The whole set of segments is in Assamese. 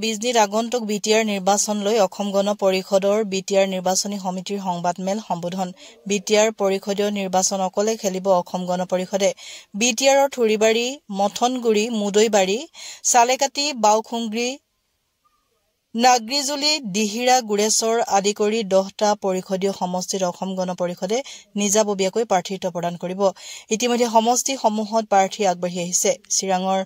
বিজনীত আগন্তুক বিটিআৰ নিৰ্বাচন লৈ অসম গণ পৰিষদৰ বিটিআৰ নিৰ্বাচনী সমিতিৰ সংবাদমেল সম্বোধন। বিটিআৰ পৰিষদীয় নিৰ্বাচন অকলে খেলিব অসম গণ পৰিষদে। বিটিআৰৰ থুৰিবাৰী, মথনগুৰি, মুদৈবাৰী, চালেকাটি, বাওখুংগ্ৰী, নাগ্ৰিজুলি, দিহিৰা, গুৰেশ্বৰ আদি কৰি 10টা পৰিষদীয় সমষ্টিত অসম গণ পৰিষদে নিজাববীয়াকৈ প্ৰাৰ্থিত্ব প্ৰদান কৰিব। ইতিমধ্যে সমষ্টিসমূহত প্ৰাৰ্থী আগবাঢ়ি আহিছে। চিৰাঙৰ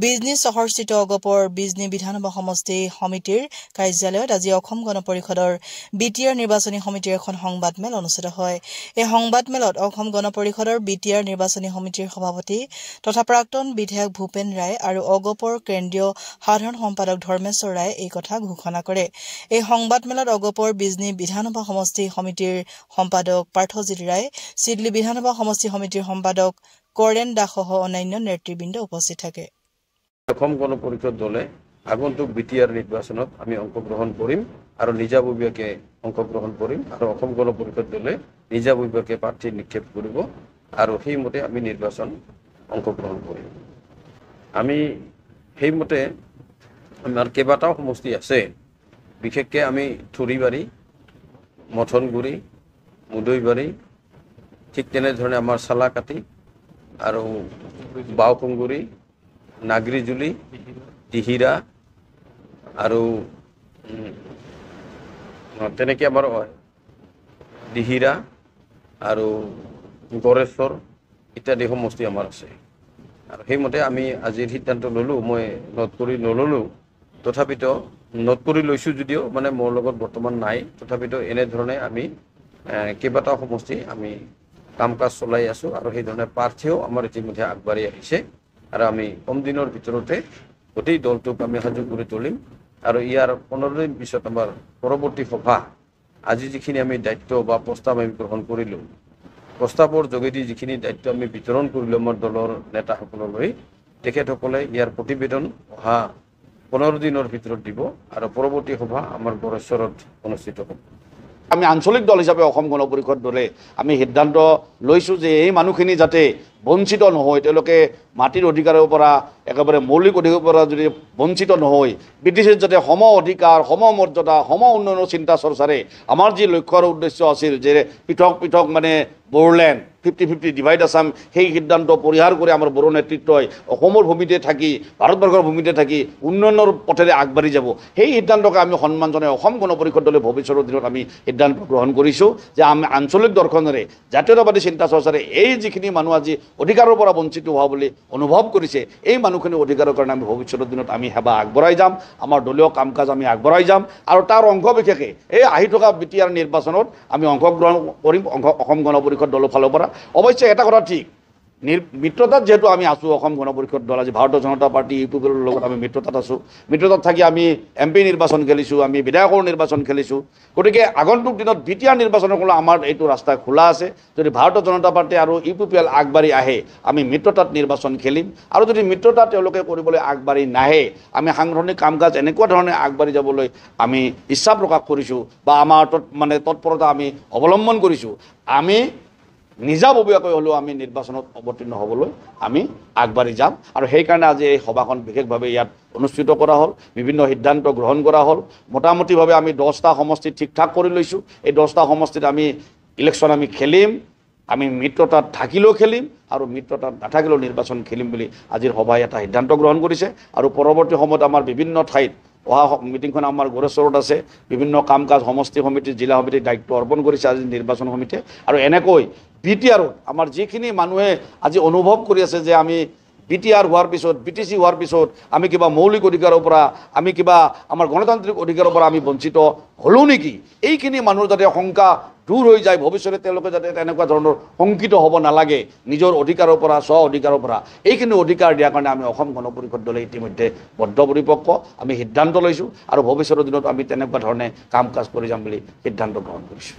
বিজনী চহৰস্থিত অগপৰ বিজনী বিধানসভা সমষ্টি সমিতিৰ কাৰ্যালয়ত আজি অসম গণ পৰিষদৰ বিটিআৰ নিৰ্বাচনী সমিতিৰ এখন সংবাদমেল অনুষ্ঠিত হয়। এই সংবাদমেলত অসম গণ পৰিষদৰ বিটিআৰ নিৰ্বাচনী সমিতিৰ সভাপতি তথা প্ৰাক্তন বিধায়ক ভূপেন ৰায় আৰু অগপৰ কেন্দ্ৰীয় সাধাৰণ সম্পাদক ধৰ্মেশ্বৰ ৰায়ে এই কথা ঘোষণা কৰে। এই সংবাদমেলত অগপৰ বিজনী বিধানসভা সমষ্টি সমিতিৰ সম্পাদক পাৰ্থজিৎ ৰায়, চিডলি বিধানসভা সমষ্টি সমিতিৰ সম্পাদক কৰেণ দাসসহ অন্যান্য নেতৃবৃন্দ উপস্থিত থাকে। অসম গণ পৰিষদ দলে আগন্তুক বিটিআৰ নিৰ্বাচনত আমি অংশগ্ৰহণ কৰিম আৰু নিজাববীয়াকৈ অংশগ্ৰহণ কৰিম আৰু অসম গণ পৰিষদ দলে নিজাববীয়াকৈ প্ৰাৰ্থী নিক্ষেপ কৰিব আৰু সেইমতে আমি নিৰ্বাচন অংশগ্ৰহণ কৰিম। আমি সেইমতে আমাৰ কেইবাটাও সমষ্টি আছে, বিশেষকৈ আমি থুৰিবাৰী, মথনগুৰি, মুদৈবাৰী, ঠিক তেনেধৰণে আমাৰ চালাকাটি আৰু বাওখুংগুৰি, নাগ্ৰিজুলি, দিহিৰা আৰু তেনেকৈ আমাৰ দিহিৰা আৰু গড়েশ্বৰ ইত্যাদি সমষ্টি আমাৰ আছে। আৰু সেইমতে আমি আজিৰ সিদ্ধান্ত ল'লোঁ। মই নোট কৰি নল'লোঁ, তথাপিতো নোট কৰি লৈছোঁ যদিও মানে মোৰ লগত বৰ্তমান নাই। তথাপিতো এনেধৰণে আমি কেইবাটাও সমষ্টি আমি কাম কাজ চলাই আছোঁ আৰু সেইধৰণে প্ৰাৰ্থীও আমাৰ ইতিমধ্যে আগবাঢ়ি আহিছে আৰু আমি কম দিনৰ ভিতৰতে গোটেই দলটোক আমি সাজু কৰি তুলিম আৰু ইয়াৰ 15 দিন পিছত আমাৰ পৰৱৰ্তী সভা, আজি যিখিনি আমি দায়িত্ব বা প্ৰস্তাৱ আমি গ্ৰহণ কৰিলোঁ, প্ৰস্তাৱৰ যোগেদি যিখিনি দায়িত্ব আমি বিতৰণ কৰিলোঁ আমাৰ দলৰ নেতাসকললৈ, তেখেতসকলে ইয়াৰ প্ৰতিবেদন অহা 15 দিনৰ ভিতৰত দিব আৰু পৰৱৰ্তী সভা আমাৰ গড়েশ্বৰত অনুষ্ঠিত হ'ব। আমি আঞ্চলিক দল হিচাপে অসম গণ পৰিষদ দলে আমি সিদ্ধান্ত লৈছোঁ যে এই মানুহখিনি যাতে বঞ্চিত নহয়, তেওঁলোকে মাটিৰ অধিকাৰৰ পৰা একেবাৰে মৌলিক অধিকাৰৰ পৰা যদি বঞ্চিত নহয়, ব্ৰিটিছে যাতে সম অধিকাৰ, সম মৰ্যাদা, সম উন্নয়নৰ চিন্তা চৰ্চাৰে আমাৰ যি লক্ষ্য আৰু উদ্দেশ্য আছিল যে পৃথক পৃথক মানে বড়োলেণ্ড 50-50 ডিভাইড আছাম, সেই সিদ্ধান্ত পৰিহাৰ কৰি আমাৰ বড়ো নেতৃত্বই অসমৰ ভূমিতে থাকি, ভাৰতবৰ্ষৰ ভূমিতে থাকি উন্নয়নৰ পথেৰে আগবাঢ়ি যাব। সেই সিদ্ধান্তকে আমি সন্মান জনাই অসম গণ পৰিষদ দলে ভৱিষ্যতৰ দিনত আমি সিদ্ধান্ত গ্ৰহণ কৰিছোঁ যে আমি আঞ্চলিক দৰ্শনেৰে, জাতীয়তাবাদী চিন্তা চৰ্চাৰে এই যিখিনি মানুহ আজি অধিকাৰৰ পৰা বঞ্চিত হোৱা বুলি অনুভৱ কৰিছে, এই মানুহখিনিৰ অধিকাৰৰ কাৰণে আমি ভৱিষ্যতৰ দিনত আমি সেৱা আগবঢ়াই যাম, আমাৰ দলীয় কাম কাজ আমি আগবঢ়াই যাম আৰু তাৰ অংশ বিশেষে এই আহি থকা বিটিআৰ নিৰ্বাচনত আমি অংশগ্ৰহণ কৰিম অসম গণ পৰিষদ দলৰ ফালৰ পৰা। অৱশ্যে এটা কথা ঠিক, মিত্ৰতাত যেহেতু আমি আছোঁ, অসম গণ পৰিষদ দল আজি ভাৰতীয় জনতা পাৰ্টি ইউপিপিৰ লগত আমি মিত্ৰতাত আছোঁ। মিত্ৰতাত থাকি আমি MP নিৰ্বাচন খেলিছোঁ, আমি বিধায়কৰ নিৰ্বাচন খেলিছোঁ। গতিকে আগন্তুক দিনত বিটিআৰ নিৰ্বাচনৰ কোনো আমাৰ এইটো ৰাস্তা খোলা আছে। যদি ভাৰতীয় জনতা পাৰ্টি আৰু UPPL আগবাঢ়ি আহে, আমি মিত্ৰতাত নিৰ্বাচন খেলিম আৰু যদি মিত্ৰতা তেওঁলোকে কৰিবলৈ আগবাঢ়ি নাহে, আমি সাংগঠনিক কাম কাজ এনেকুৱা ধৰণে আগবাঢ়ি যাবলৈ আমি ইচ্ছা প্ৰকাশ কৰিছোঁ বা আমাৰ তৎপৰতা আমি অৱলম্বন কৰিছোঁ। আমি নিজাববীয়াকৈ হ'লেও আমি নিৰ্বাচনত অৱতীৰ্ণ হ'বলৈ আমি আগবাঢ়ি যাম আৰু সেইকাৰণে আজি এই সভাখন বিশেষভাৱে ইয়াত অনুষ্ঠিত কৰা হ'ল, বিভিন্ন সিদ্ধান্ত গ্ৰহণ কৰা হ'ল। মোটামুটিভাৱে আমি 10টা সমষ্টি ঠিক ঠাক কৰি লৈছোঁ। এই 10টা সমষ্টিত আমি ইলেকশ্যন আমি খেলিম, আমি মিত্ৰতাত থাকিলেও খেলিম আৰু মিত্ৰতাত নাথাকিলেও নিৰ্বাচন খেলিম বুলি আজিৰ সভাই এটা সিদ্ধান্ত গ্ৰহণ কৰিছে আৰু পৰৱৰ্তী সময়ত আমাৰ বিভিন্ন ঠাইত অহা মিটিংখন আমাৰ গড়েশ্বৰত আছে। বিভিন্ন কাম কাজ সমষ্টি সমিতি, জিলা সমিতিৰ দায়িত্ব অৰ্পণ কৰিছে আজি নিৰ্বাচন সমিতিয়ে আৰু এনেকৈ বিটিআৰত আমাৰ যিখিনি মানুহে আজি অনুভৱ কৰি আছে যে আমি বিটিআৰ হোৱাৰ পিছত, BTC হোৱাৰ পিছত আমি কিবা মৌলিক অধিকাৰৰ পৰা, আমি কিবা আমাৰ গণতান্ত্ৰিক অধিকাৰৰ পৰা আমি বঞ্চিত হ'লোঁ নেকি, এইখিনি মানুহৰ যাতে শংকা দূৰ হৈ যায়, ভৱিষ্যতে তেওঁলোকে যাতে তেনেকুৱা ধৰণৰ শংকিত হ'ব নালাগে নিজৰ অধিকাৰৰ পৰা, স্ব অধিকাৰৰ পৰা, এইখিনি অধিকাৰ দিয়াৰ কাৰণে আমি অসম গণ পৰিষদ দলে ইতিমধ্যে বদ্ধপৰিপক্ক। আমি সিদ্ধান্ত লৈছোঁ আৰু ভৱিষ্যতৰ দিনত আমি তেনেকুৱা ধৰণে কাম কাজ কৰি যাম বুলি সিদ্ধান্ত গ্ৰহণ কৰিছোঁ।